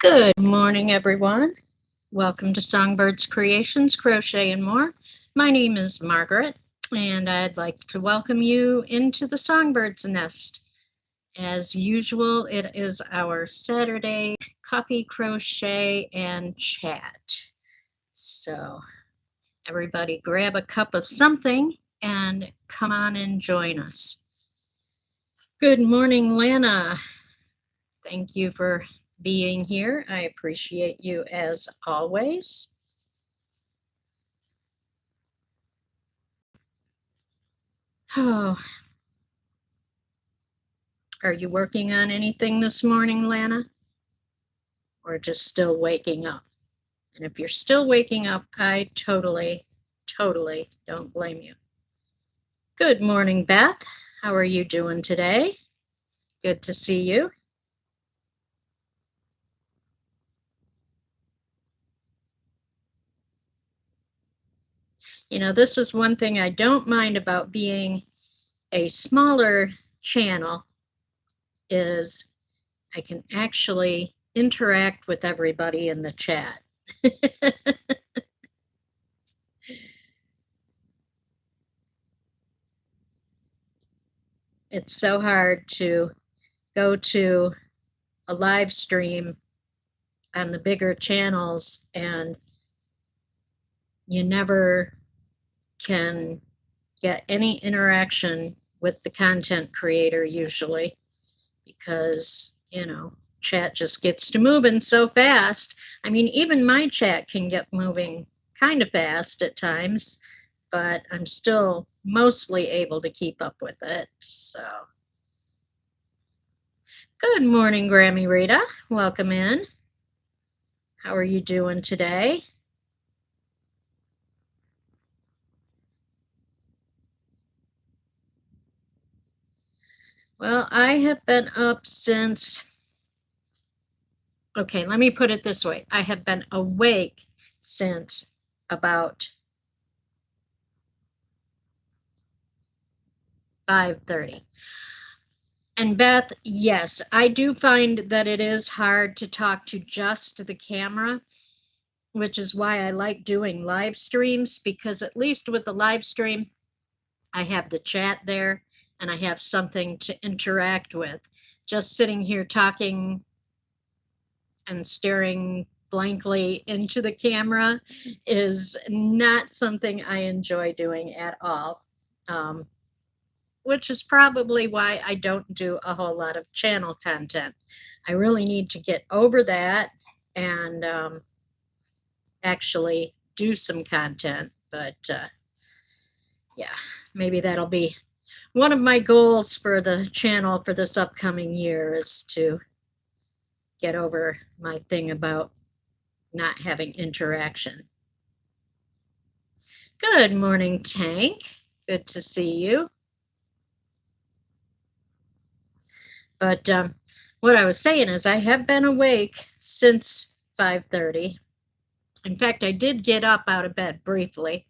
Good morning, everyone. Welcome to Songbirds Creations, Crochet and More. My name is Margaret, and I'd like to welcome you into the Songbirds Nest. As usual, it is our Saturday coffee, crochet, and chat. So everybody grab a cup of something and come on and join us. Good morning, Lana. Thank you for being here. I appreciate you as always. Oh, are you working on anything this morning, Lana? Or just still waking up? And if you're still waking up, I totally don't blame you. Good morning, Beth. How are you doing today? Good to see you. You know, this is one thing I don't mind about being a smaller channel is I can actually interact with everybody in the chat. It's so hard to go to a live stream on the bigger channels and you never can get any interaction with the content creator usually because, you know, chat just gets to moving so fast. I mean, even my chat can get moving kind of fast at times, but I'm still mostly able to keep up with it. So, good morning, Grammy Rita. Welcome in. How are you doing today? Well, I have been up since, okay, let me put it this way. I have been awake since about 5:30. And Beth, yes, I do find that it is hard to talk to just the camera, which is why I like doing live streams, because at least with the live stream, I have the chat there and I have something to interact with. Just sitting here talking and staring blankly into the camera is not something I enjoy doing at all. Which is probably why I don't do a whole lot of channel content. I really need to get over that and actually do some content. But yeah, maybe that'll be one of my goals for the channel for this upcoming year is to get over my thing about not having interaction. Good morning, Tank. Good to see you. But what I was saying is I have been awake since 5:30. In fact, I did get up out of bed briefly.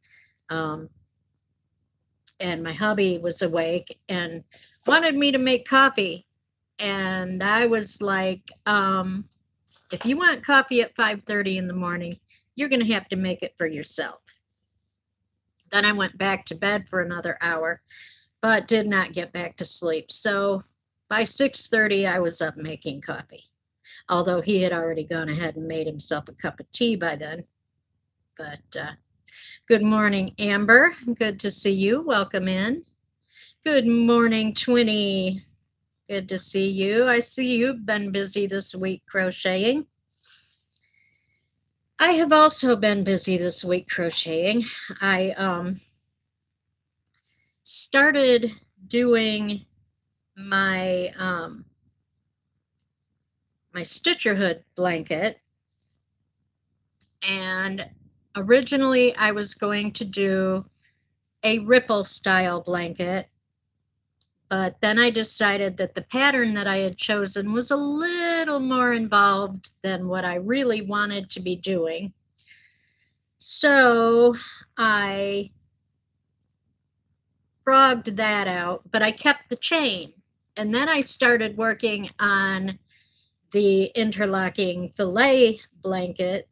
And my hubby was awake and wanted me to make coffee. And I was like, if you want coffee at 5:30 in the morning, you're going to have to make it for yourself. Then I went back to bed for another hour, but did not get back to sleep. So by 6:30, I was up making coffee, although he had already gone ahead and made himself a cup of tea by then. But good morning, Amber. Good to see you. Welcome in. Good morning, Twinny. Good to see you. I see you've been busy this week crocheting. I have also been busy this week crocheting. I started doing my my Stitcher Hood blanket, and originally I was going to do a ripple style blanket, but then I decided that the pattern that I had chosen was a little more involved than what I really wanted to be doing. So I frogged that out, but I kept the chain. And then I started working on the interlocking filet blanket,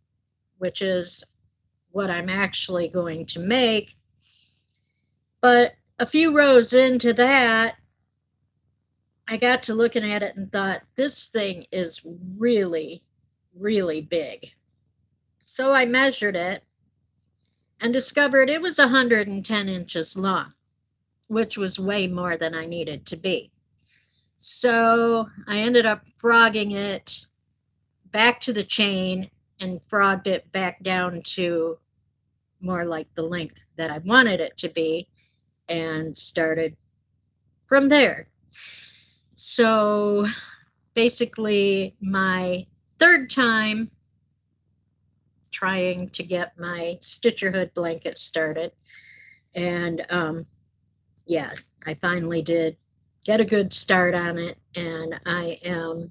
which is what I'm actually going to make. But a few rows into that, I got to looking at it and thought, this thing is really, really big. So I measured it and discovered it was 110 inches long, which was way more than I needed to be. So I ended up frogging it back to the chain and frogged it back down to more like the length that I wanted it to be and started from there. So basically my third time trying to get my Stitcherhood blanket started. And yeah, I finally did get a good start on it, and I am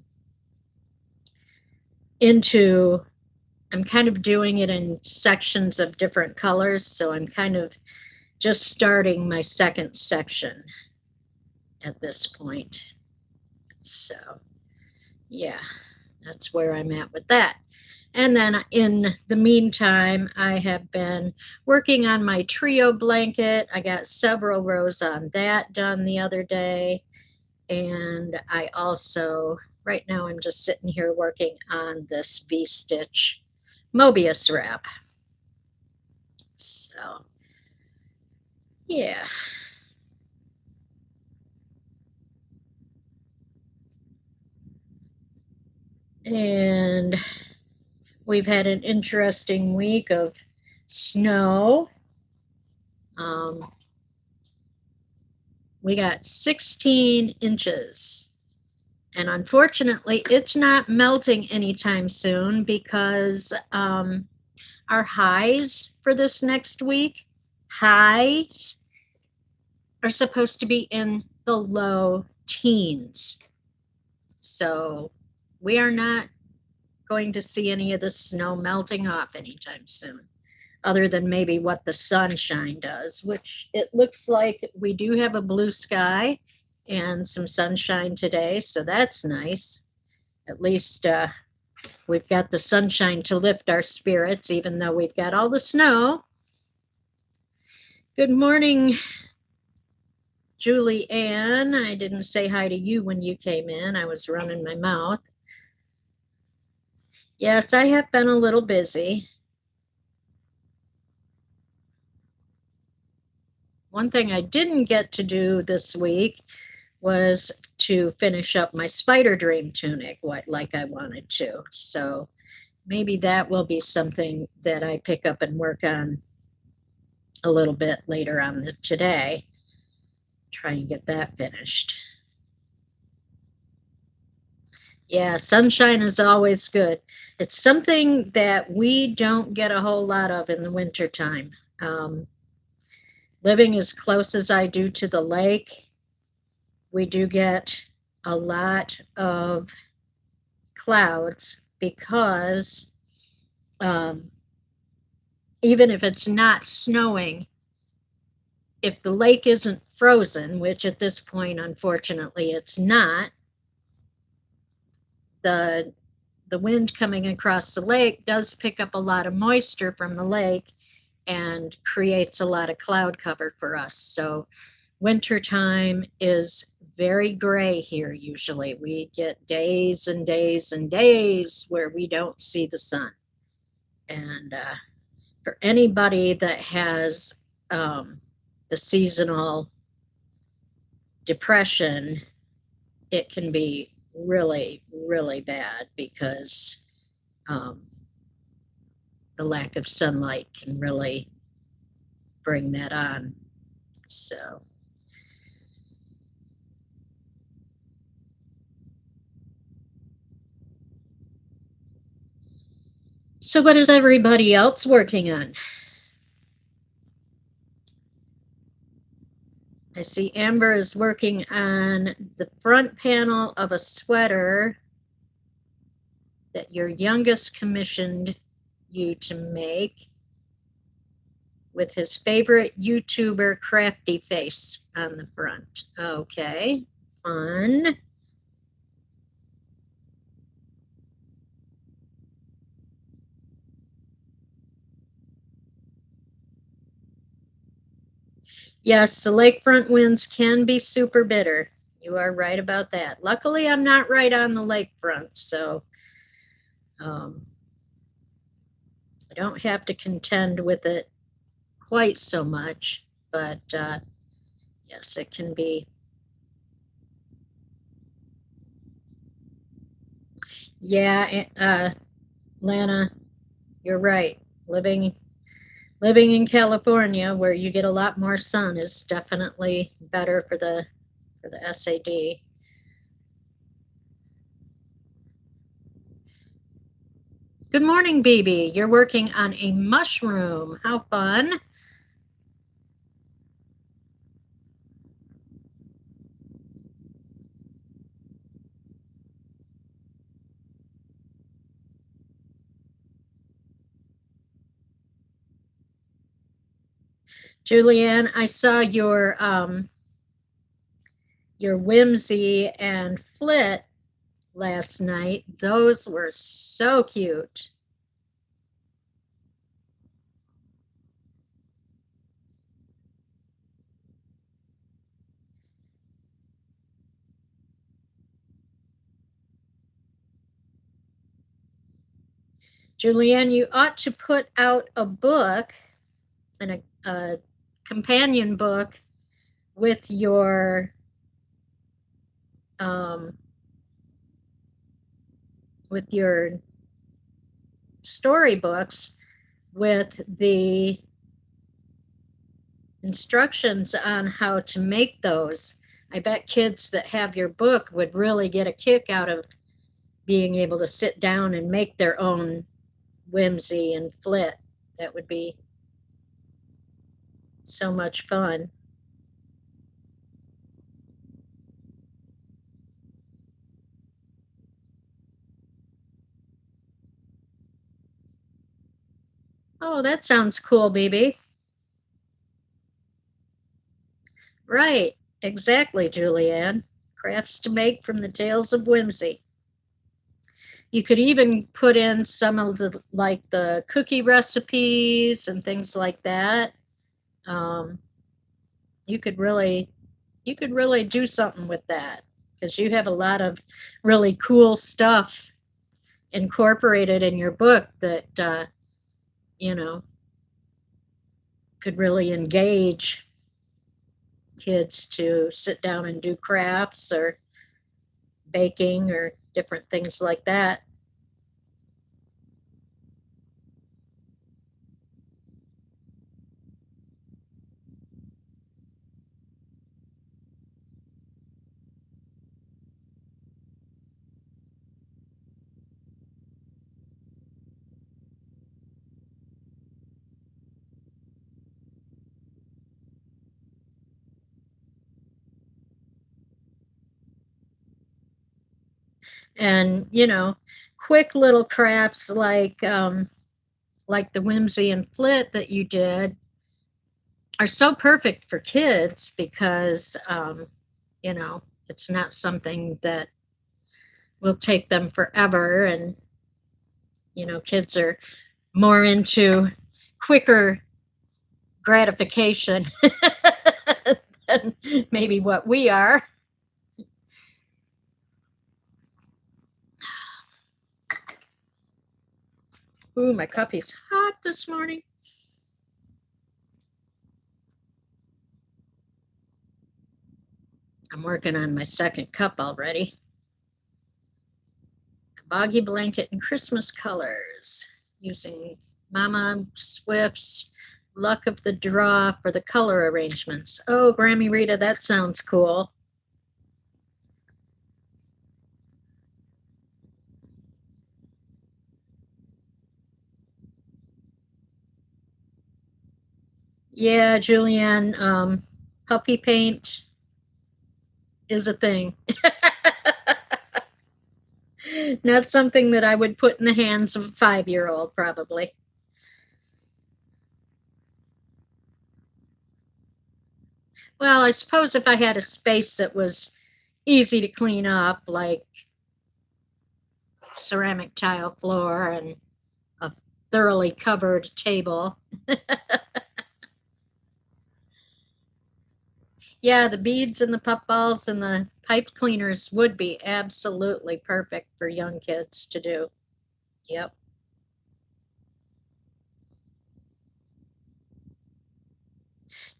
I'm kind of doing it in sections of different colors, so I'm kind of just starting my second section at this point. So yeah, that's where I'm at with that. And then in the meantime, I have been working on my trio blanket. I got several rows on that done the other day. And I also, right now, I'm just sitting here working on this V-stitch Mobius wrap. So, yeah. And we've had an interesting week of snow. We got 16 inches. And unfortunately, it's not melting anytime soon because our highs for this next week, highs are supposed to be in the low teens. So we are not going to see any of the snow melting off anytime soon, other than maybe what the sunshine does, which it looks like we do have a blue sky and some sunshine today, so that's nice. At least we've got the sunshine to lift our spirits, even though we've got all the snow. Good morning, Julie Ann. I didn't say hi to you when you came in. I was running my mouth. Yes, I have been a little busy. One thing I didn't get to do this week was to finish up my Spider Dream tunic like I wanted to. So maybe that will be something that I pick up and work on a little bit later on today. Try and get that finished. Yeah, sunshine is always good. It's something that we don't get a whole lot of in the wintertime. Living as close as I do to the lake, we do get a lot of clouds because even if it's not snowing, if the lake isn't frozen, which at this point, unfortunately, it's not, the wind coming across the lake does pick up a lot of moisture from the lake and creates a lot of cloud cover for us. So wintertime is very gray here usually. We get days and days and days where we don't see the sun. And for anybody that has the seasonal depression, it can be really, really bad because the lack of sunlight can really bring that on. So what is everybody else working on? I see Amber is working on the front panel of a sweater that your youngest commissioned you to make with his favorite YouTuber Crafty Face on the front. Okay, fun. Yes, the lakefront winds can be super bitter. You are right about that. Luckily, I'm not right on the lakefront, so um, I don't have to contend with it quite so much. But yes, it can be. Yeah, Lana, you're right. Living in California, where you get a lot more sun, is definitely better for the SAD. Good morning, BB. You're working on a mushroom. How fun! Julianne, I saw your whimsy and flit last night. Those were so cute. Julianne, you ought to put out a book and a companion book with um, your storybooks with the instructions on how to make those. I bet kids that have your book would really get a kick out of being able to sit down and make their own whimsy and flit. That would be so much fun. Oh, that sounds cool, BB. Right, exactly, Julianne. Crafts to make from the Tales of Whimsy. You could even put in some of the cookie recipes and things like that. Um, you could really do something with that because you have a lot of really cool stuff incorporated in your book that you know could really engage kids to sit down and do crafts or baking or different things like that. And quick little crafts like the whimsy and flit that you did are so perfect for kids because you know it's not something that will take them forever, and kids are more into quicker gratification than maybe what we are. Ooh, my coffee's hot this morning. I'm working on my second cup already. A boggy blanket in Christmas colors using Mama Swift's Luck of the Draw for the color arrangements. Oh, Grammy Rita, that sounds cool. Yeah, Julianne, puppy paint is a thing. Not something that I would put in the hands of a 5-year-old, probably. Well, I suppose if I had a space that was easy to clean up, like ceramic tile floor and a thoroughly covered table. Yeah, the beads and the puff balls and the pipe cleaners would be absolutely perfect for young kids to do. Yep.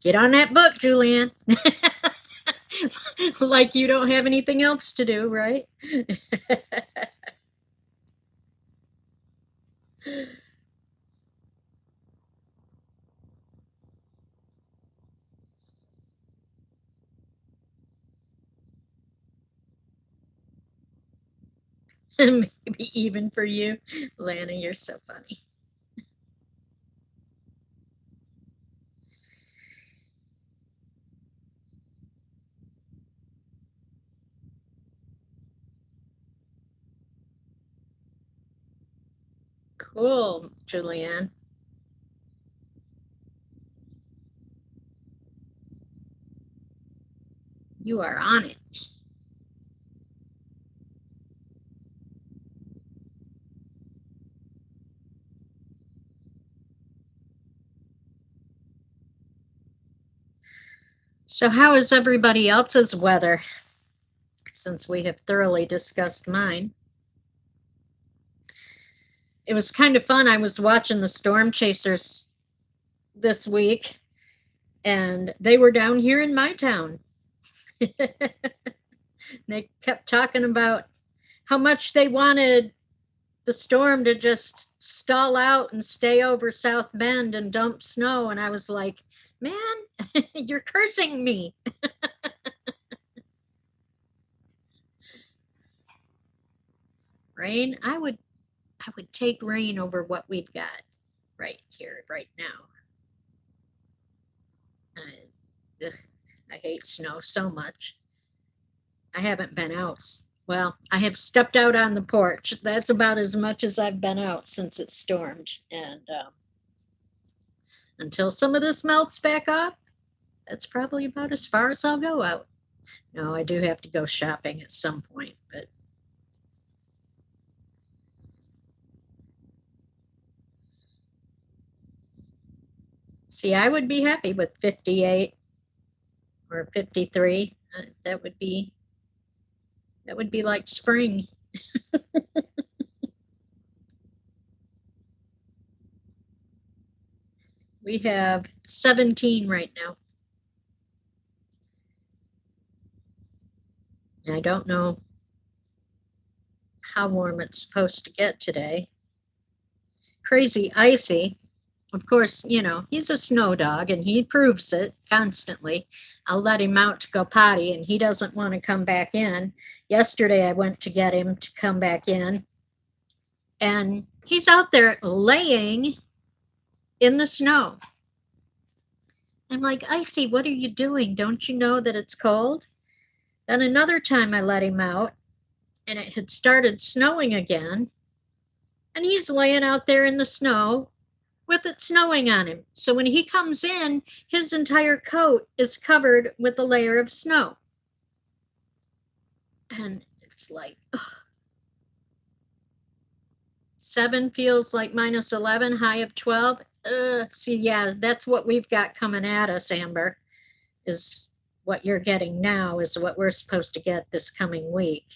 Get on that book, Julianne. Like you don't have anything else to do, right? Maybe even for you. Lana, you're so funny. Cool, Julianne. You are on it. So, how is everybody else's weather? Since we have thoroughly discussed mine. It was kind of fun. I was watching the Storm Chasers this week, and they were down here in my town. They kept talking about how much they wanted the storm to just stall out and stay over South Bend and dump snow. And I was like, man, you're cursing me. Rain, I would take rain over what we've got right here, right now. Ugh, I hate snow so much. I haven't been out. Well, I have stepped out on the porch. That's about as much as I've been out since it stormed. And until some of this melts back off, that's probably about as far as I'll go out. No, I do have to go shopping at some point, but see, I would be happy with 58 or 53. That would be like spring. We have 17 right now. I don't know how warm it's supposed to get today. Crazy icy. Of course, he's a snow dog and he proves it constantly. I'll let him out to go potty and he doesn't want to come back in. Yesterday, I went to get him to come back in and he's out there laying in the snow. I'm like, Icy, what are you doing? Don't you know that it's cold? Then another time I let him out and it had started snowing again. And he's laying out there in the snow with it snowing on him. So when he comes in, his entire coat is covered with a layer of snow. And it's like, ugh. 7 feels like minus 11, high of 12. See, yeah, that's what we've got coming at us, Amber, is what you're getting now is what we're supposed to get this coming week.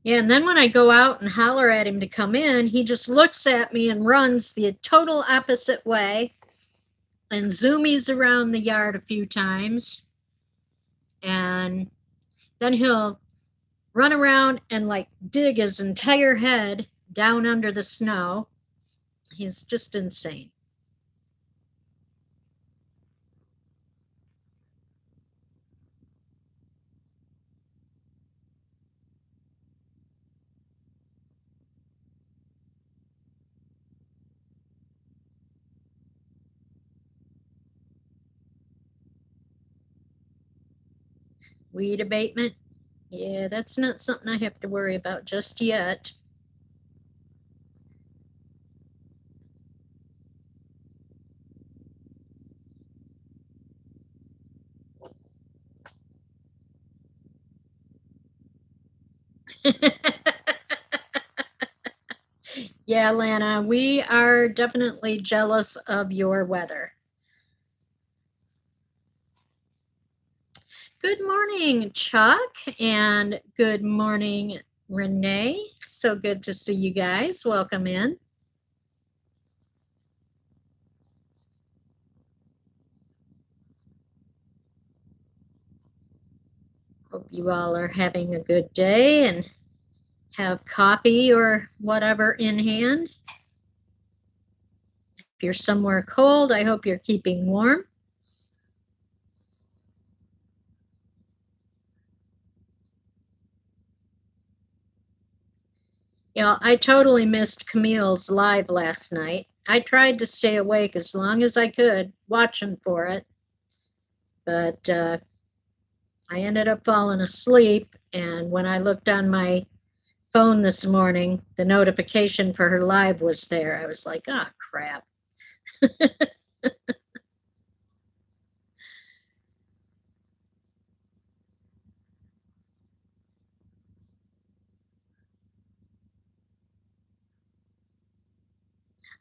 Yeah, and then when I go out and holler at him to come in, he just looks at me and runs the total opposite way and zoomies around the yard a few times. And then he'll run around and like dig his entire head down under the snow. He's just insane. Weed abatement? Yeah, that's not something I have to worry about just yet. Yeah, Lana, we are definitely jealous of your weather. Good morning, Chuck, and good morning, Renee. So good to see you guys. Welcome in. Hope you all are having a good day and have coffee or whatever in hand. If you're somewhere cold, I hope you're keeping warm. You know, I totally missed Camille's live last night. I tried to stay awake as long as I could, watching for it, but I ended up falling asleep. And when I looked on my phone this morning, the notification for her live was there. I was like, oh, crap.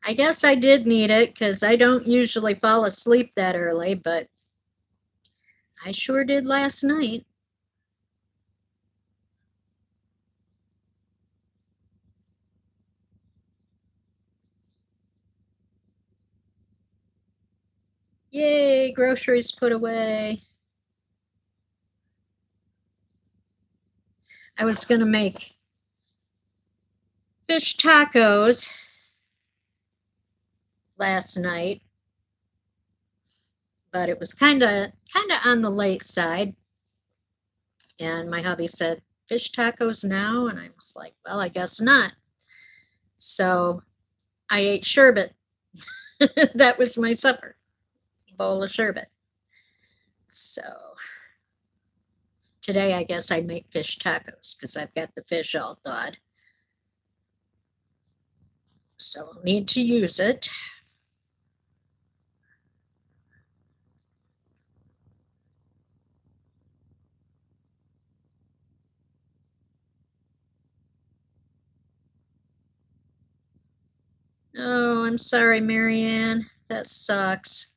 I guess I did need it because I don't usually fall asleep that early, but I sure did last night. Yay, groceries put away. I was going to make fish tacos last night, but it was kind of on the late side. And my hubby said, fish tacos now? And I was like, well, I guess not. So I ate sherbet. That was my supper, a bowl of sherbet. So today I guess I make fish tacos because I've got the fish all thawed. So I'll need to use it. Oh, I'm sorry, Marianne. That sucks.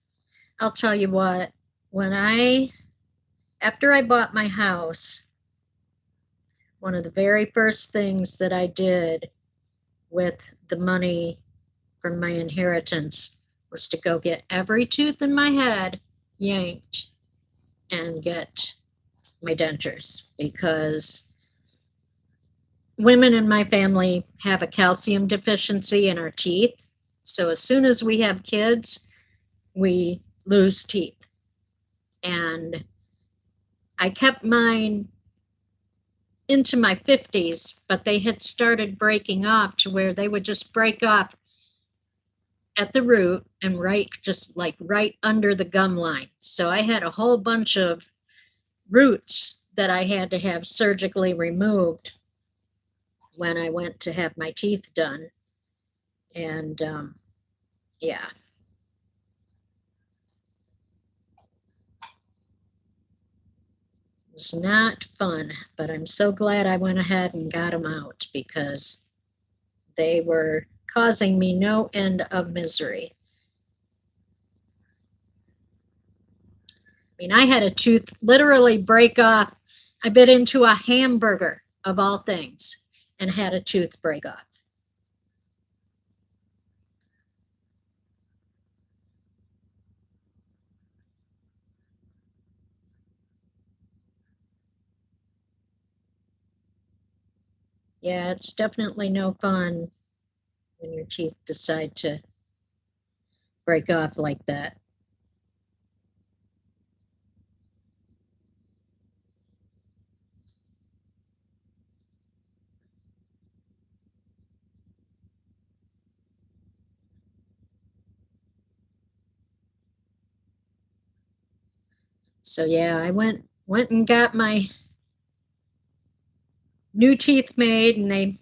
I'll tell you what, after I bought my house, one of the very first things that I did with the money from my inheritance was to go get every tooth in my head yanked and get my dentures because women in my family have a calcium deficiency in our teeth. So as soon as we have kids, we lose teeth. And I kept mine into my 50s, but they had started breaking off to where they would just break off at the root and right under the gum line. So I had a whole bunch of roots that I had to have surgically removed when I went to have my teeth done. And yeah. It was not fun, but I'm so glad I went ahead and got them out because they were causing me no end of misery. I mean, I had a tooth literally break off. I bit into a hamburger, of all things, and had a tooth break off. Yeah, it's definitely no fun when your teeth decide to break off like that. So yeah, I went and got my new teeth made, and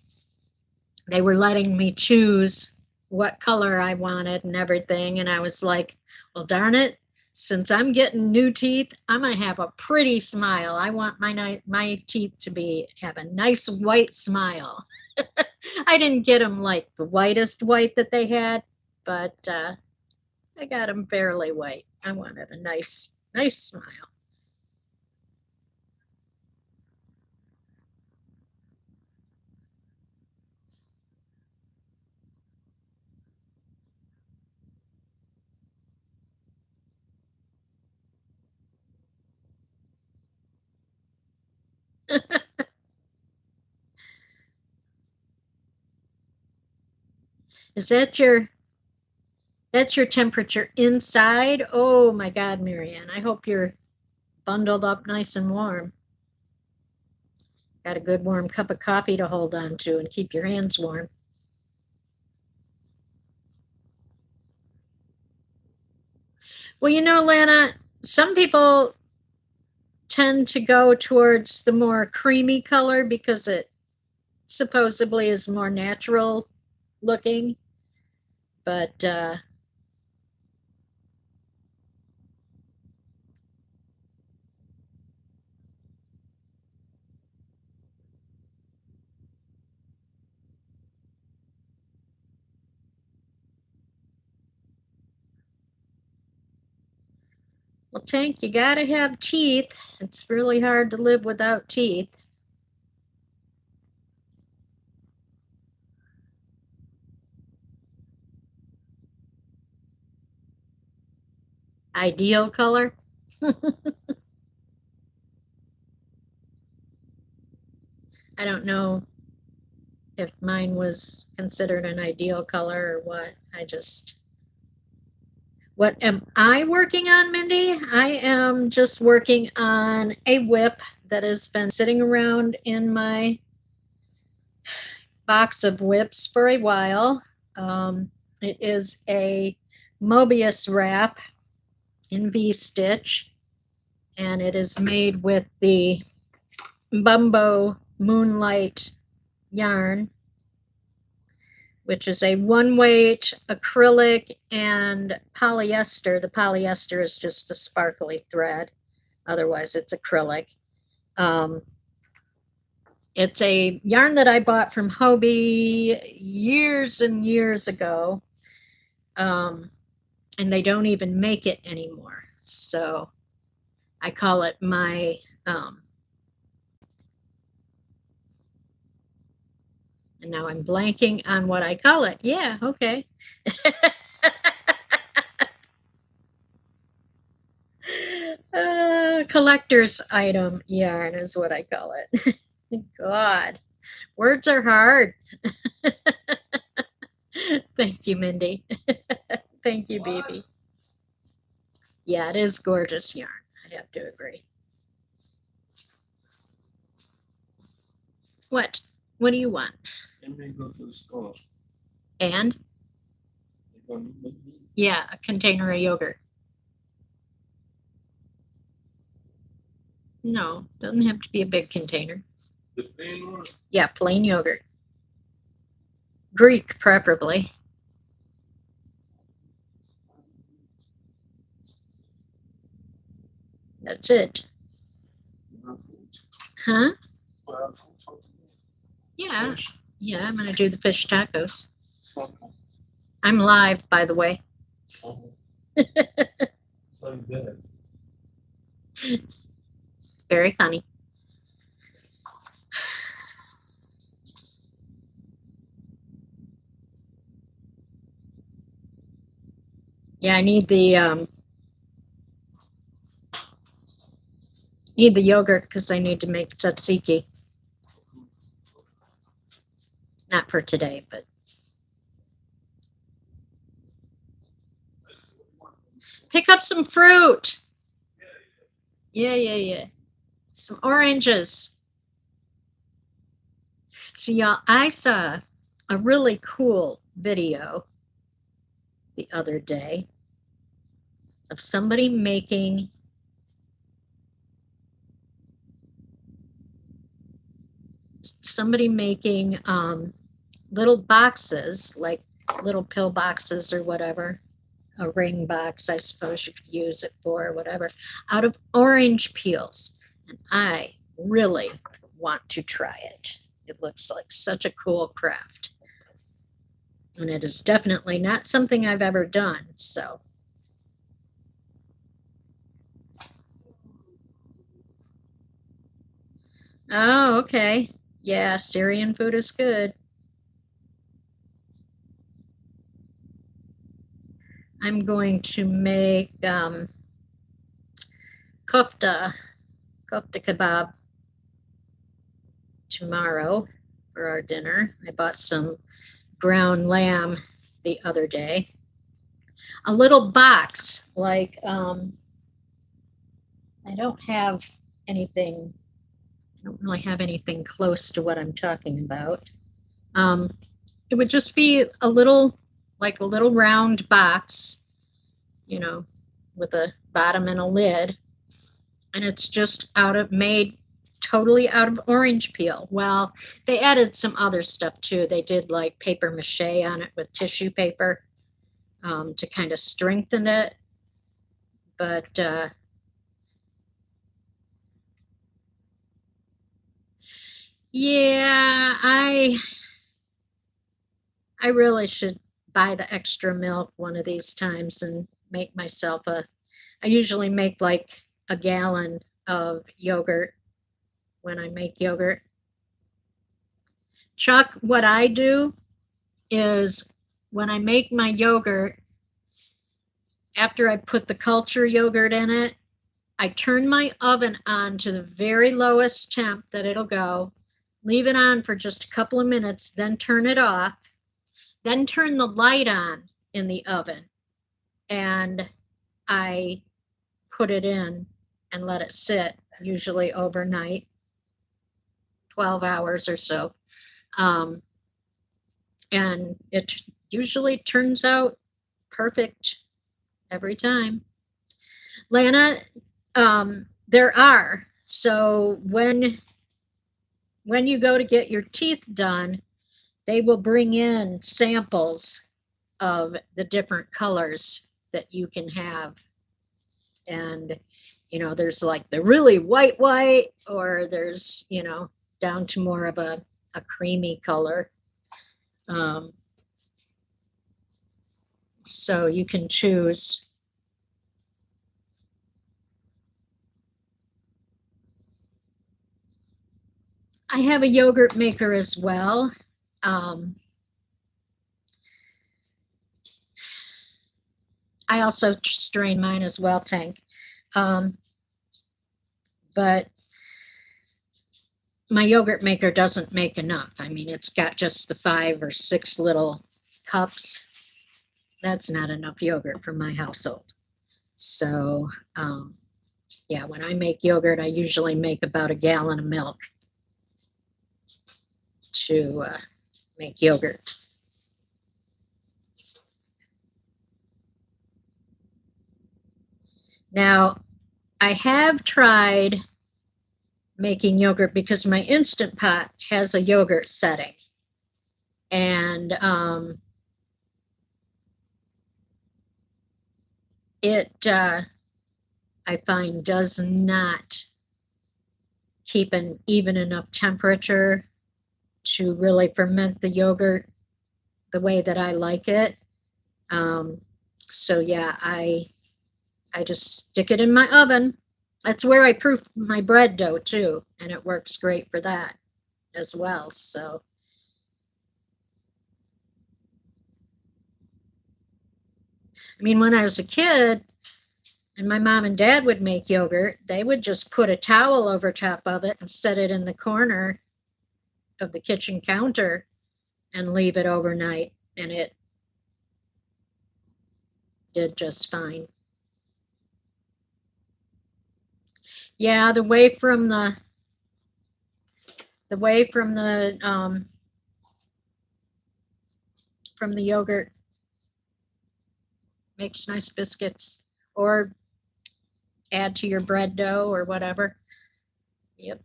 they were letting me choose what color I wanted and everything. And I was like, well, darn it, since I'm getting new teeth, I'm gonna have a pretty smile. I want my teeth to have a nice white smile. I didn't get them like the whitest white that they had, but I got them fairly white. I wanted a nice smile. Is that's your temperature inside? Oh my God, Marianne, I hope you're bundled up nice and warm. Got a good warm cup of coffee to hold on to and keep your hands warm. Well, Lana, some people tend to go towards the more creamy color because it supposedly is more natural looking. But well, Tank, you gotta have teeth. It's really hard to live without teeth. Ideal color? I don't know if mine was considered an ideal color or what. What am I working on, Mindy? I am just working on a whip that has been sitting around in my box of whips for a while. It is a Mobius wrap in V-stitch, and it is made with the Bumbo Moonlight yarn, which is a one-weight acrylic and polyester. The polyester is just the sparkly thread. Otherwise, it's acrylic. It's a yarn that I bought from Hobie years and years ago, and they don't even make it anymore. So I call it my and now I'm blanking on what I call it. Yeah, okay. Collector's item yarn is what I call it. God, words are hard. Thank you, Mindy. Thank you, baby. Yeah, it is gorgeous yarn. I have to agree. What? What do you want? And we go to the store. And? Yeah, a container of yogurt. No, doesn't have to be a big container. The plain one? Yeah, plain yogurt. Greek, preferably. That's it. Huh? Yeah. Yeah, I'm going to do the fish tacos. I'm live, by the way. Very funny. Yeah, I need the yogurt because I need to make tzatziki. Not for today, but pick up some fruit. Yeah. Some oranges. See, y'all, I saw a really cool video the other day of somebody making little boxes, like little pill boxes or whatever, a ring box, I suppose you could use it for, whatever, out of orange peels. And I really want to try it. It looks like such a cool craft. And it is definitely not something I've ever done, so. Oh, okay. Yeah, Syrian food is good. I'm going to make kofta, kofta kebab tomorrow for our dinner. I bought some ground lamb the other day. A little box, like, I don't have anything, I don't really have anything close to what I'm talking about. Um, it would just be a little, like a little round box, you know, with a bottom and a lid. And it's just made totally out of orange peel. Well, they added some other stuff too. They did like paper mache on it with tissue paper to kind of strengthen it. But yeah, I really should buy the extra milk one of these times and make myself I usually make like a gallon of yogurt when I make yogurt. Chuck, what I do is when I make my yogurt, after I put the culture yogurt in it, I turn my oven on to the very lowest temp that it'll go, leave it on for just a couple of minutes, then turn it off, then turn the light on in the oven, and I put it in and let it sit, usually overnight, 12 hours or so. Um, and it usually turns out perfect every time. Lana, there are. So when you go to get your teeth done, they will bring in samples of the different colors that you can have. And, there's like the really white, or there's, down to more of a creamy color. Um, so you can choose. I have a yogurt maker as well. Um, I also strain mine as well, Tank. Um, but my yogurt maker doesn't make enough. I mean, it's got just the 5 or 6 little cups. That's not enough yogurt for my household. So, yeah, when I make yogurt, I usually make about a gallon of milk to make yogurt. Now, I have tried making yogurt because my Instant Pot has a yogurt setting. And it, I find, does not keep an even enough temperature to really ferment the yogurt the way that I like it. So yeah, I just stick it in my oven. That's where I proof my bread dough too, and it works great for that as well. So I mean, when I was a kid and my mom and dad would make yogurt, they would just put a towel over top of it and set it in the corner of the kitchen counter and leave it overnight, and it did just fine. Yeah, the way from the from the yogurt makes nice biscuits, or add to your bread dough or whatever. Yep.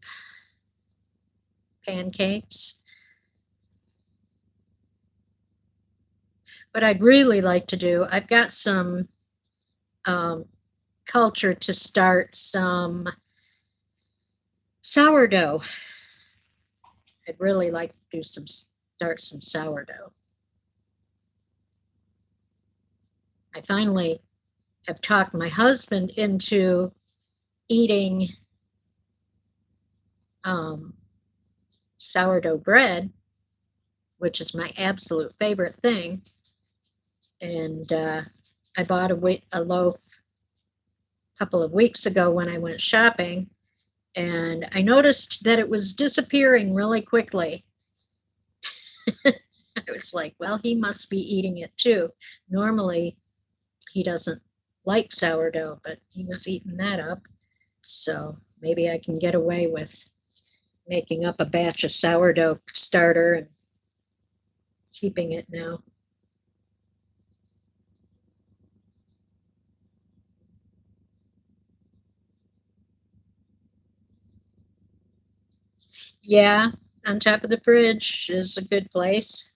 Pancakes. what I'd really like to do, I've got some culture to start some sourdough. I'd really like to do start some sourdough. I finally have talked my husband into eating sourdough bread, which is my absolute favorite thing. And I bought a loaf a couple of weeks ago when I went shopping, and I noticed that it was disappearing really quickly. I was like, well, he must be eating it too. Normally, he doesn't like sourdough, but he was eating that up. So maybe I can get away with making up a batch of sourdough starter and keeping it now. Yeah, on top of the fridge is a good place.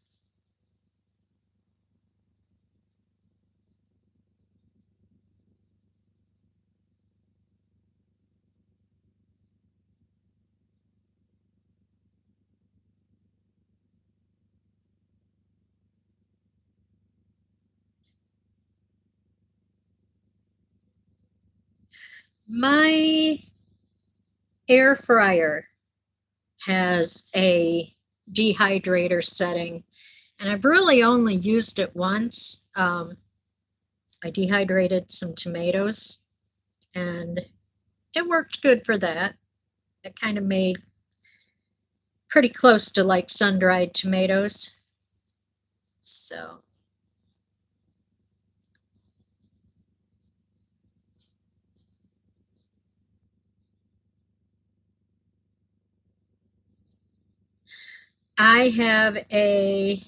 My air fryer has a dehydrator setting, and I've really only used it once. I dehydrated some tomatoes, and it worked good for that. It kind of made pretty close to like sun-dried tomatoes. So I have a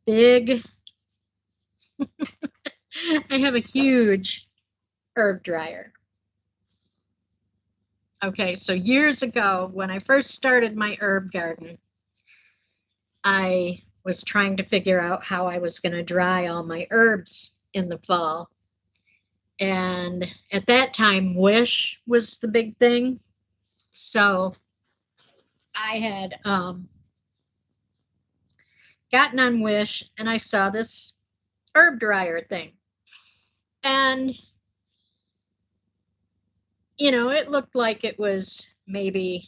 big, I have a huge herb dryer. Okay, so years ago, when I first started my herb garden, I was trying to figure out how I was going to dry all my herbs in the fall. And at that time, Wish was the big thing. So I had gotten on Wish and I saw this herb dryer thing. And, it looked like it was maybe,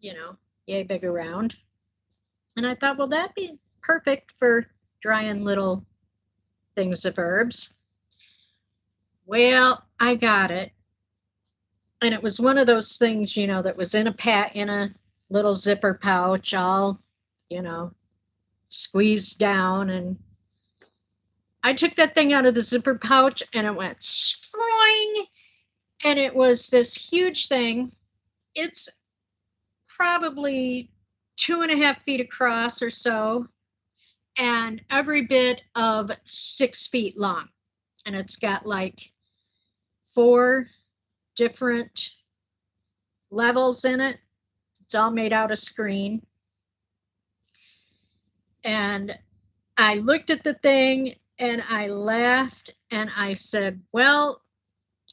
yay big around. And I thought, well, that'd be perfect for drying little things of herbs. Well, I got it. And it was one of those things, that was in a little zipper pouch, all, you know, squeezed down. And I took that thing out of the zipper pouch and it went spring. And it was this huge thing. It's probably 2.5 feet across or so, and every bit of 6 feet long. And it's got like 4 different levels in it. It's all made out of screen. And I looked at the thing and I laughed and I said, well,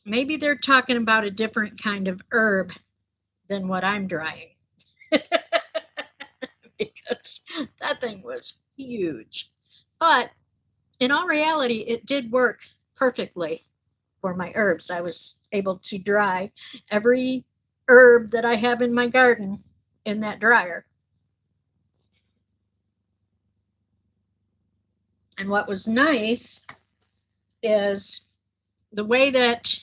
maybe they're talking about a different kind of herb than what I'm drying. Because that thing was huge. But in all reality, it did work perfectly for my herbs. I was able to dry every herb that I have in my garden in that dryer. And what was nice is the way that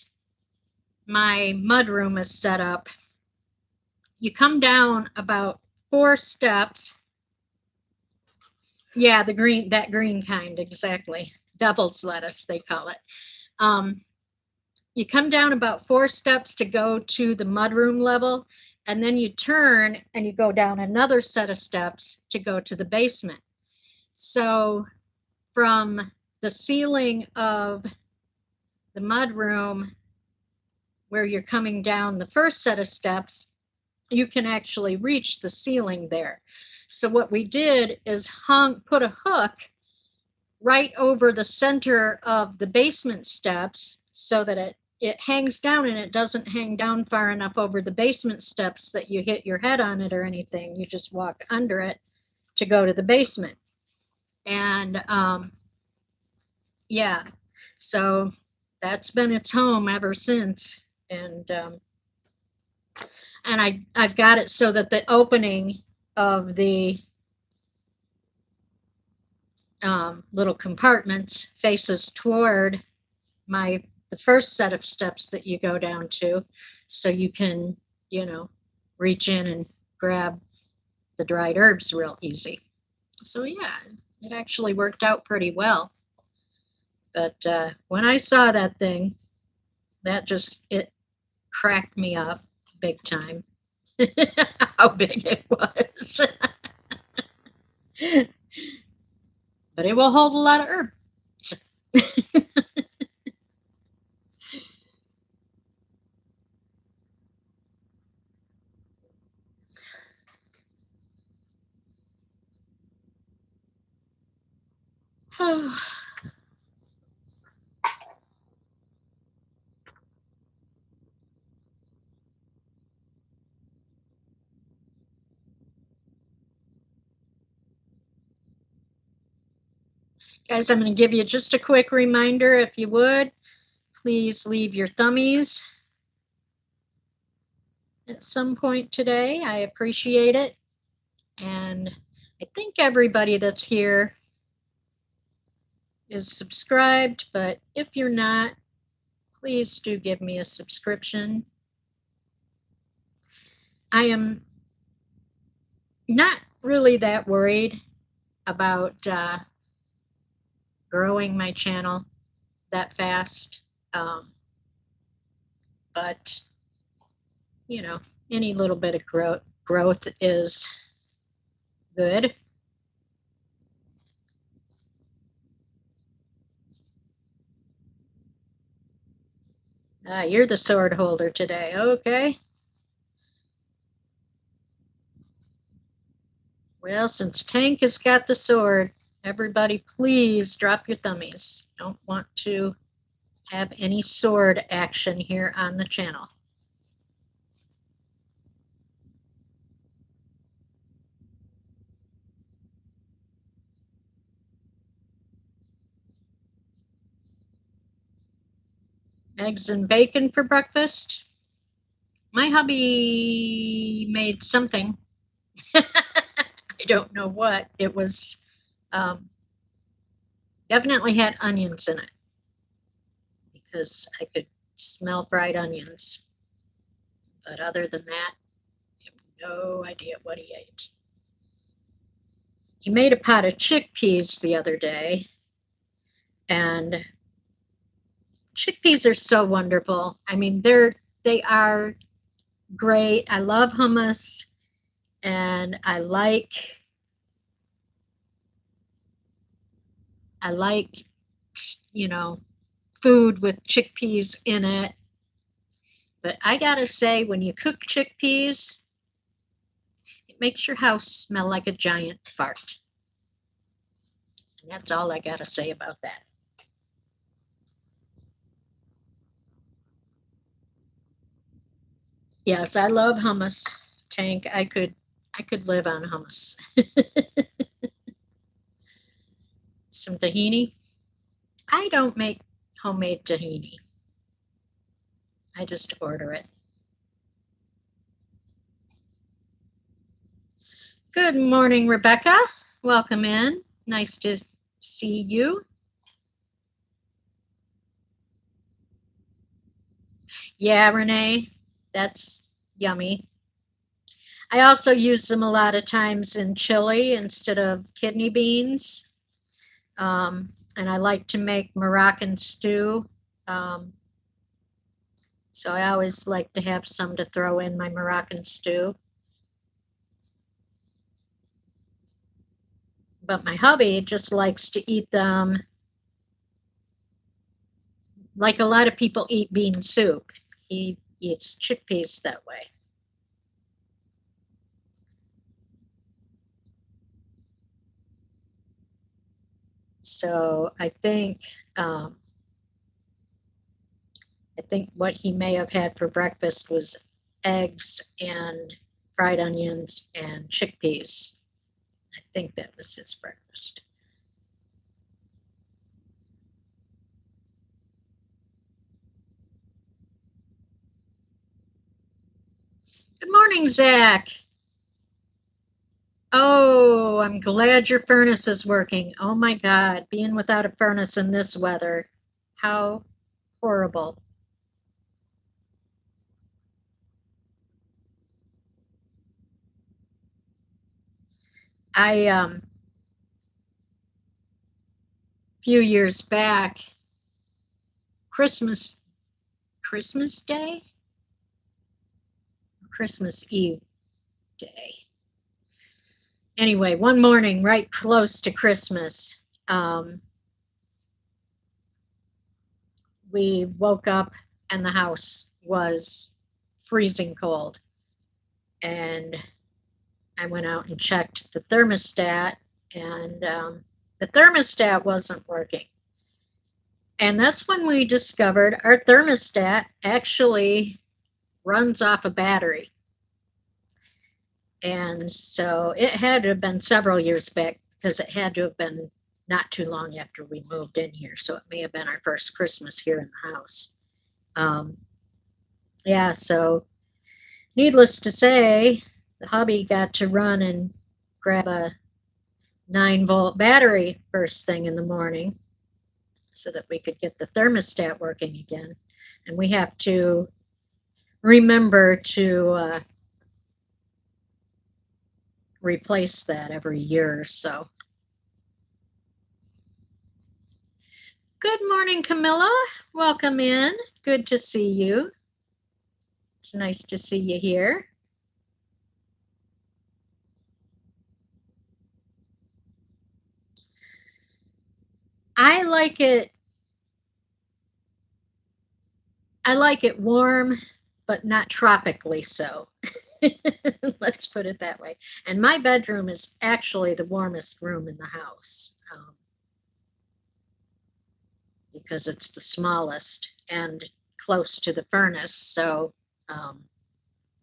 my mudroom is set up. You come down about 4 steps. Yeah, that green kind, exactly. Devil's lettuce, they call it. You come down about 4 steps to go to the mudroom level, and then you turn and you go down another set of steps to go to the basement. So from the ceiling of the mudroom, where you're coming down the first set of steps, you can actually reach the ceiling there. So what we did is put a hook right over the center of the basement steps so that it hangs down, and it doesn't hang down far enough over the basement steps that you hit your head on it or anything. You just walk under it to go to the basement. And yeah, so that's been its home ever since. And I've got it so that the opening of the little compartments faces toward the first set of steps that you go down to, so you can, you know, reach in and grab the dried herbs real easy. So yeah, it actually worked out pretty well. But when I saw that thing, it cracked me up big time. How big it was. But it will hold a lot of herbs. Guys, I'm going to give you just a quick reminder, if you would. Please leave your thummies at some point today. I appreciate it. And I think everybody that's here is subscribed, but if you're not, please do give me a subscription. I am not really that worried about growing my channel that fast. But, you know, any little bit of growth is good. You're the sword holder today. Okay. Well, since Tank has got the sword, everybody please drop your thummies. Don't want to have any sword action here on the channel. Eggs and bacon for breakfast. My hubby made something. I don't know what. It was definitely had onions in it, because I could smell fried onions. But other than that, I have no idea what he ate. He made a pot of chickpeas the other day, and chickpeas are so wonderful. I mean, they are great. I love hummus, and I like you know, food with chickpeas in it. But I gotta say, when you cook chickpeas, it makes your house smell like a giant fart. And that's all I gotta say about that. Yes, I love hummus, Tank. I could live on hummus. Some tahini. I don't make homemade tahini. I just order it. Good morning, Rebecca. Welcome in. Nice to see you. Yeah, Renee, that's yummy. I also use them a lot of times in chili instead of kidney beans. And I like to make Moroccan stew. So I always like to have some to throw in my Moroccan stew. But my hubby just likes to eat them like a lot of people eat bean soup. He eats chickpeas that way. So I think what he may have had for breakfast was eggs and fried onions and chickpeas. I think that was his breakfast. Good morning, Zach. Oh, I'm glad your furnace is working. Oh my God, being without a furnace in this weather. How horrible. A few years back, Christmas Christmas Day, Christmas Eve day. Anyway, one morning, right close to Christmas, we woke up and the house was freezing cold. And I went out and checked the thermostat, and the thermostat wasn't working. And that's when we discovered our thermostat actually runs off a battery. And so it had to have been several years back because it had to have been not too long after we moved in here. So it may have been our first Christmas here in the house. Um, yeah, so needless to say, the hubby got to run and grab a 9-volt battery first thing in the morning so that we could get the thermostat working again. And we have to remember to replace that every year or so. Good morning, Camilla. Welcome in. Good to see you. It's nice to see you here. I like it. I like it warm, but not tropically so. Let's put it that way. And my bedroom is actually the warmest room in the house because it's the smallest and close to the furnace. So, um,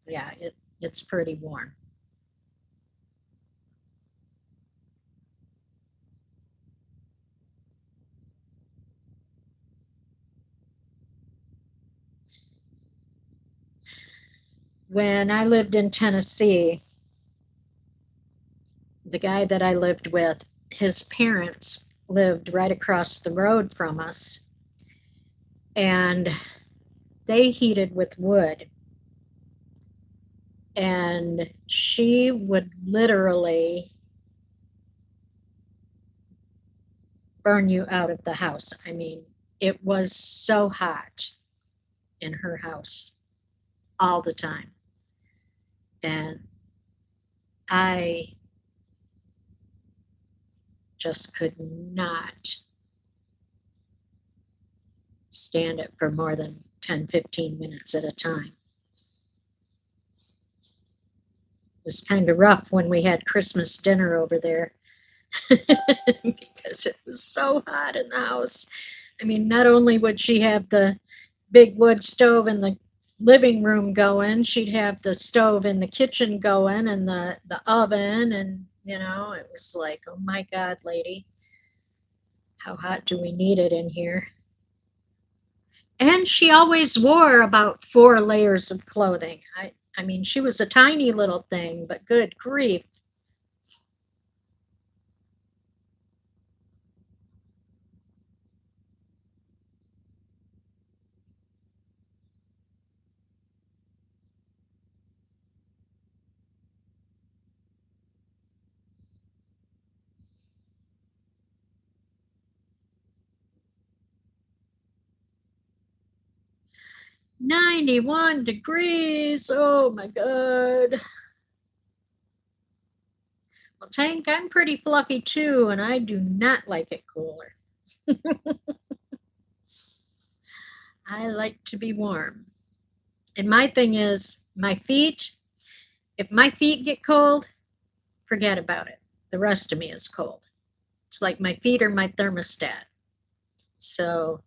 yeah, it's pretty warm. When I lived in Tennessee, the guy that I lived with, his parents lived right across the road from us, and they heated with wood. And she would literally burn you out of the house. I mean, it was so hot in her house all the time. And I just could not stand it for more than 10, 15 minutes at a time. It was kind of rough when we had Christmas dinner over there because it was so hot in the house. I mean, not only would she have the big wood stove in the living room going, she'd have the stove in the kitchen going and the oven. And, it was like, oh my God, lady, how hot do we need it in here? And she always wore about 4 layers of clothing. I mean, she was a tiny little thing, but good grief. $91. Oh my God. Well, Tank, I'm pretty fluffy too, and I do not like it cooler. I like to be warm. And my thing is, if my feet get cold, forget about it. The rest of me is cold. It's like my feet are my thermostat. So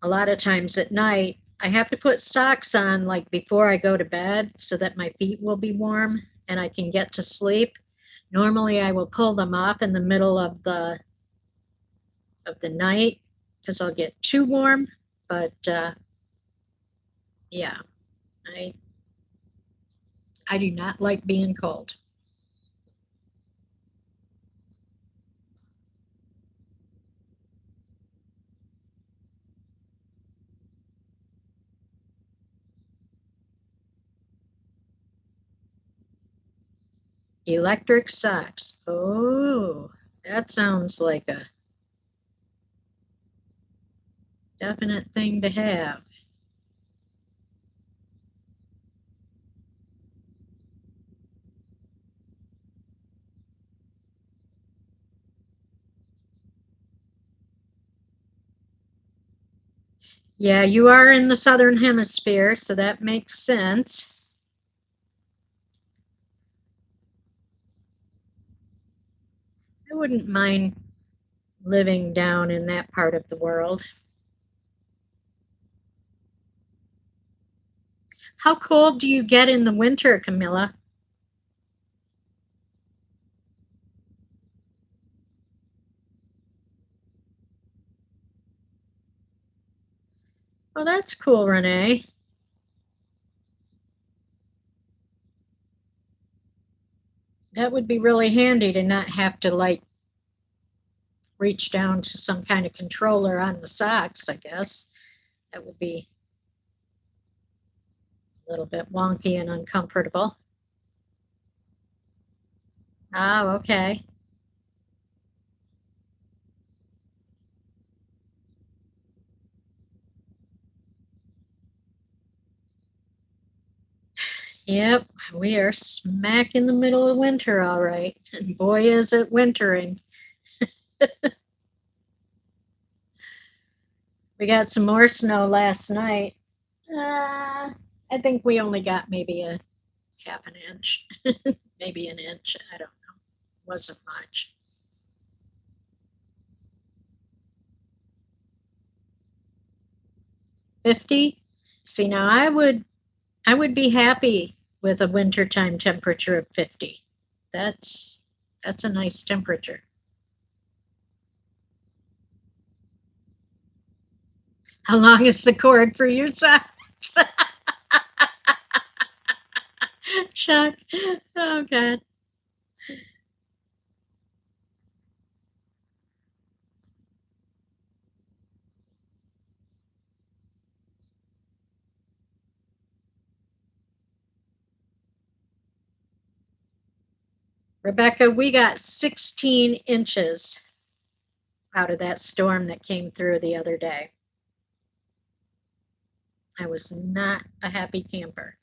a lot of times at night, I have to put socks on like before I go to bed so that my feet will be warm and I can get to sleep. Normally, I will pull them off in the middle of the night because I'll get too warm. But yeah, I I do not like being cold. Electric socks. Oh, that sounds like a definite thing to have. Yeah, you are in the southern hemisphere, so that makes sense. I wouldn't mind living down in that part of the world. How cold do you get in the winter, Camilla? Oh, that's cool, Renee. That would be really handy to not have to like reach down to some kind of controller on the socks, I guess. That would be a little bit wonky and uncomfortable. Oh, okay. Yep, we are smack in the middle of winter, all right. And boy, is it wintering. We got some more snow last night. I think we only got maybe a half an inch, maybe an inch. I don't know. Wasn't much. 50? See, now I would be happy with a wintertime temperature of 50. That's a nice temperature. How long is the cord for your socks? Chuck. Oh God. Rebecca, we got 16 inches out of that storm that came through the other day. I was not a happy camper.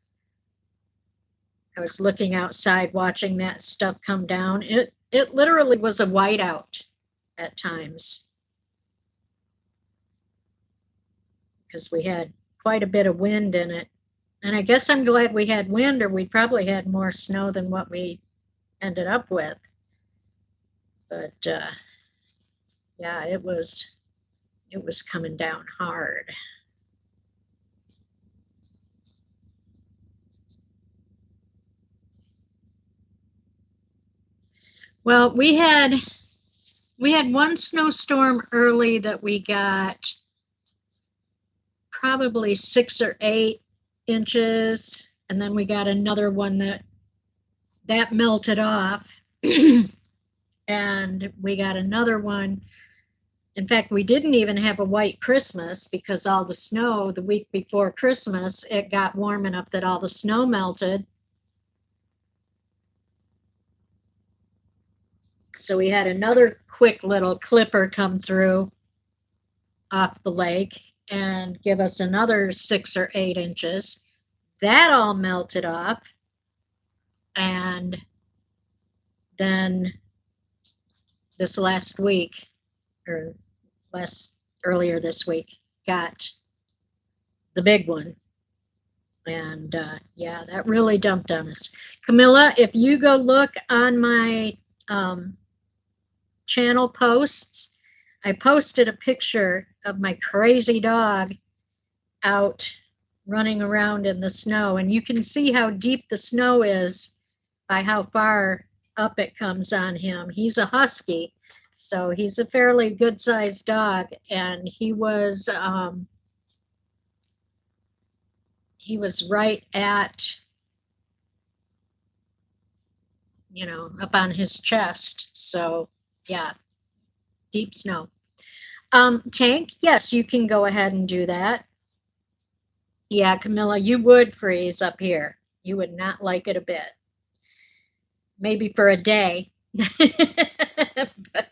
I was looking outside watching that stuff come down. It literally was a whiteout at times because we had quite a bit of wind in it. And I guess I'm glad we had wind, or we probably had more snow than what we ended up with. But yeah, it was coming down hard. Well, we had one snowstorm early that we got probably 6 or 8 inches, and then we got another one that melted off, and we got another one. In fact, we didn't even have a white Christmas because all the snow the week before Christmas, it got warm enough that all the snow melted. So we had another quick little clipper come through off the lake and give us another 6 or 8 inches. That all melted off. And then this last week, or earlier this week, got the big one. And yeah, that really dumped on us. Camilla, if you go look on my channel posts, I posted a picture of my crazy dog out running around in the snow, and you can see how deep the snow is by how far up it comes on him. He's a husky, so he's a fairly good-sized dog, and he was right at, up on his chest. So yeah, deep snow. Tank, yes, you can go ahead and do that. Yeah, Camilla, you would freeze up here. You would not like it a bit. Maybe for a day. But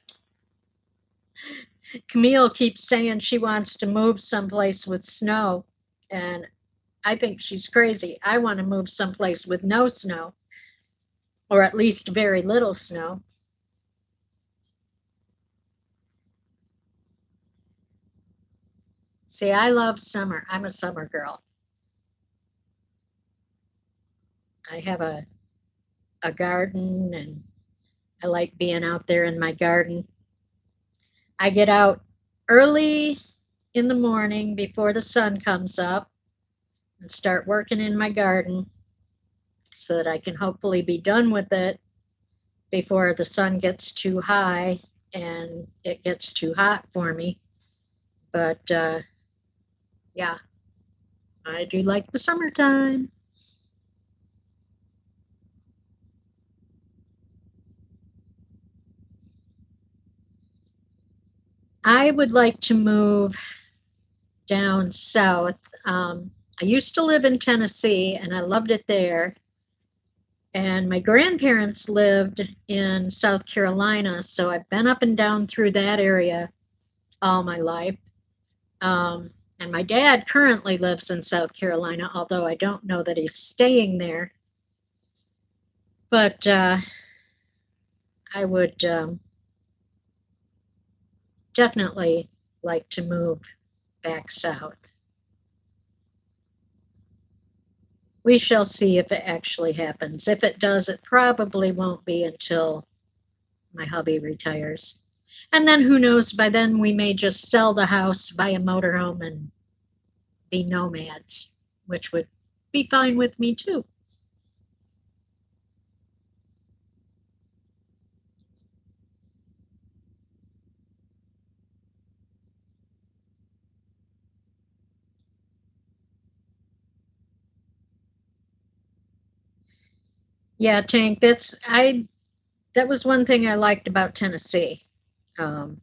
Camille keeps saying she wants to move someplace with snow, and I think she's crazy. I want to move someplace with no snow, or at least very little snow. See, I love summer. I'm a summer girl. I have a garden, and I like being out there in my garden. I get out early in the morning before the sun comes up and start working in my garden so that I can hopefully be done with it before the sun gets too high and it gets too hot for me. But yeah, I do like the summertime. I would like to move down south. I used to live in Tennessee and I loved it there. And my grandparents lived in South Carolina, so I've been up and down through that area all my life. And my dad currently lives in South Carolina, although I don't know that he's staying there. But I would definitely like to move back south. We shall see if it actually happens. If it does, it probably won't be until my hubby retires. And then who knows, by then we may just sell the house, buy a motorhome, and be nomads, which would be fine with me too. Yeah, Tank, that was one thing I liked about Tennessee. Um,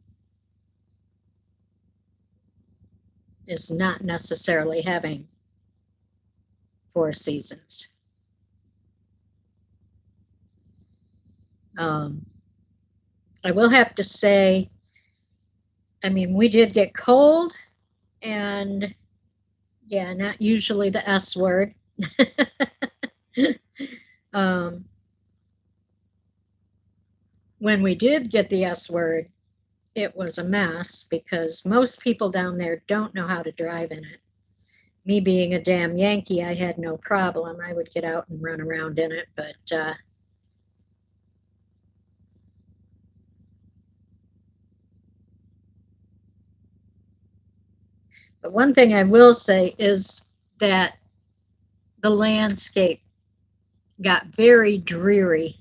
is not necessarily having four seasons. Um, I will have to say, I mean, we did get cold, and yeah, not usually the S word. um, when we did get the S word, it was a mess because most people down there don't know how to drive in it. Me being a damn Yankee, I had no problem. I would get out and run around in it, but one thing I will say is that the landscape got very dreary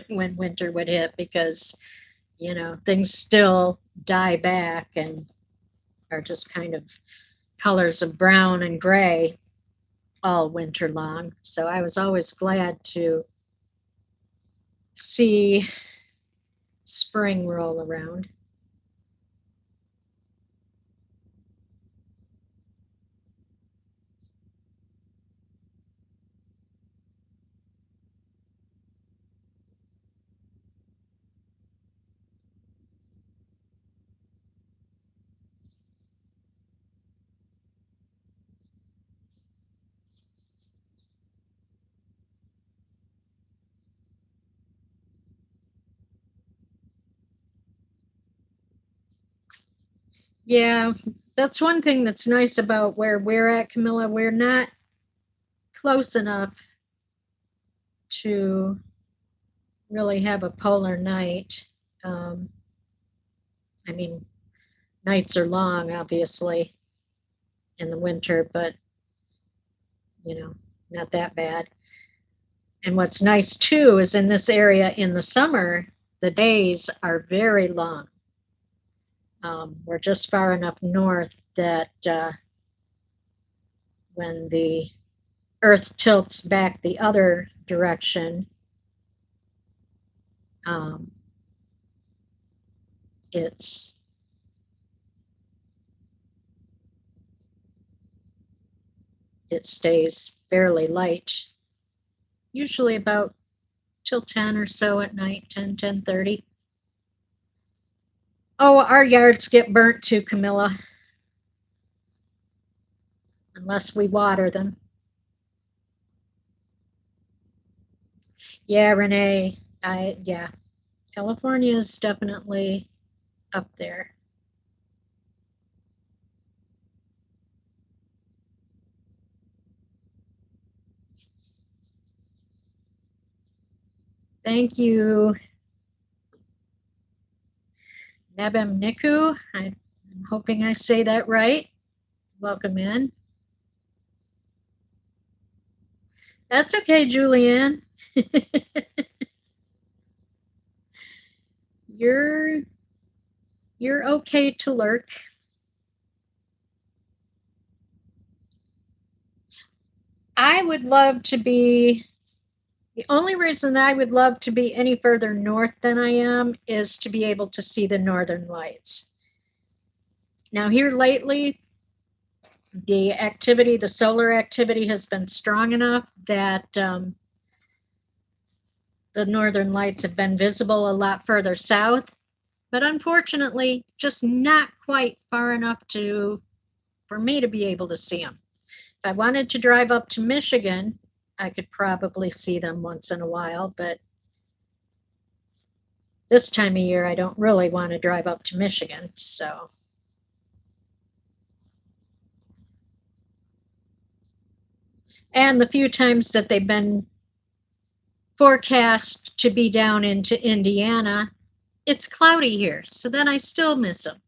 when winter would hit because, things still die back and are just kind of colors of brown and gray all winter long. So I was always glad to see spring roll around. Yeah, that's one thing that's nice about where we're at, Camilla. We're not close enough to really have a polar night. Um, I mean, nights are long, obviously, in the winter, but you know, not that bad. And what's nice too is in this area in the summer, the days are very long. We're just far enough north that when the Earth tilts back the other direction, um, it's it stays fairly light, usually about till 10 or so at night, 10:30. Oh, our yards get burnt too, Camilla, unless we water them. Yeah, Renee, yeah, California is definitely up there. Thank you, Nebem Niku. I'm hoping I say that right. Welcome in. That's okay, Julianne. you're you're okay to lurk. I would love to be the only reason I would love to be any further north than I am is to be able to see the northern lights. Now, here lately, the solar activity has been strong enough that the northern lights have been visible a lot further south, but unfortunately, just not quite far enough for me to be able to see them. If I wanted to drive up to Michigan, I could probably see them once in a while, but this time of year, I don't really want to drive up to Michigan, so. And the few times that they've been forecast to be down into Indiana, it's cloudy here, so then I still miss them.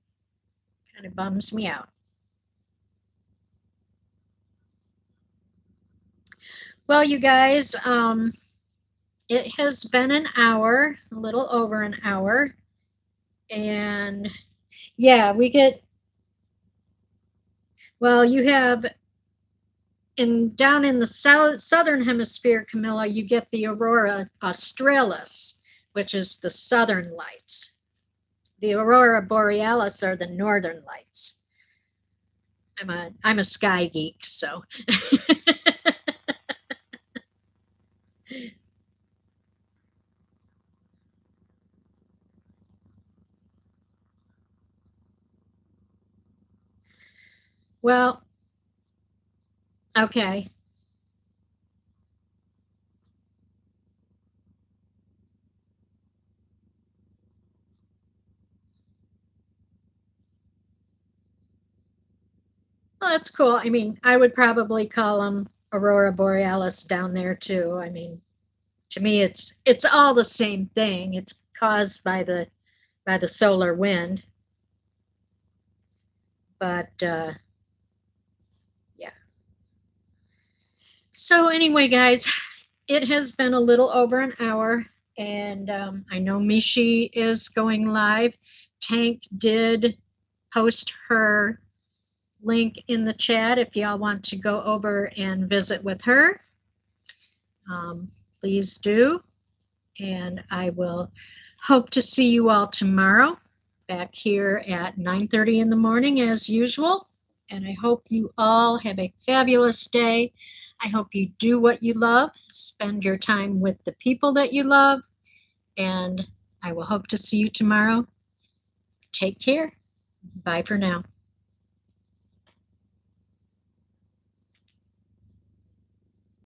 Kind of bums me out. Well, you guys, it has been an hour, a little over an hour, and yeah, well, you have down in the southern hemisphere, Camilla, you get the aurora australis, which is the southern lights. The aurora borealis are the northern lights. I'm a sky geek, so. Well, okay. Well, that's cool. I mean, I would probably call them aurora borealis down there too. I mean, to me, it's all the same thing. It's caused by the solar wind, but yeah. So anyway, guys, it has been a little over an hour, and I know Mishi is going live. Tank did post her link in the chat if y'all want to go over and visit with her. Please do. And I will hope to see you all tomorrow back here at 9:30 in the morning as usual. And I hope you all have a fabulous day. I hope you do what you love, spend your time with the people that you love, and I will hope to see you tomorrow. Take care. Bye for now.